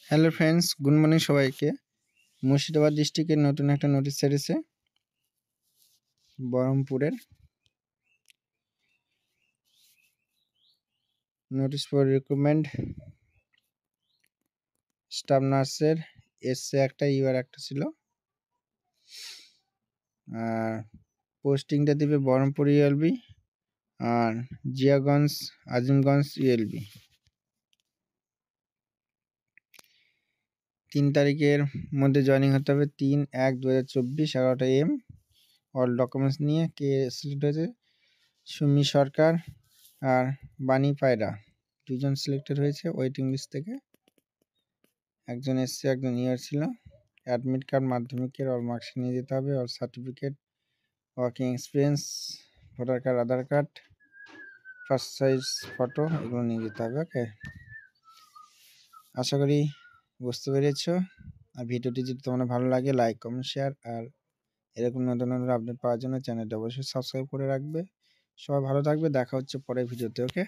Hello friends, good morning সবাইকে। মুর্শিদাবাদ ডিস্ট্রিক্টের নতুন একটা নোটিশ ছেড়েছে বহরমপুরের। নোটিশ ফর রিক্রুটমেন্ট স্টাফ নার্সের এসছে একটা, ইউআর একটা ছিল। আর পোস্টিংটা দিবে বহরমপুর ইউএলবি আর জিয়াগঞ্জ আজিমগঞ্জ ইউএলবি। 3 তারিখের মধ্যে জয়েনিং হতে হবে। 3/1/2024 11টা AM। অল ডকুমেন্টস নিয়ে কে সিলেক্ট হয়েছে? সুমি সরকার আর বাণী পায়রা, দুজন সিলেক্টেড হয়েছে ওয়েটিং লিস্ট থেকে। একজন এসছে, একজন ইয়ার ছিল। অ্যাডমিট কার্ড মাধ্যমিকের অল মার্কস নিয়ে যেতে হবে, all certificate, working experience, voter card, Aadhaar card, first size photo, এগুলো নিয়ে যেতে হবে। ওকে, আশা করি বুঝতে পেরেছো। আর ভিডিওটি যদি তোমাদের ভালো লাগে লাইক কমেন্ট শেয়ার, আর এরকম নতুন নতুন আপডেট পাওয়ার জন্য চ্যানেলটা অবশ্যই সাবস্ক্রাইব করে রাখবে। সবাই ভালো থাকবে, দেখা হচ্ছে পরের ভিডিওতে। ওকে।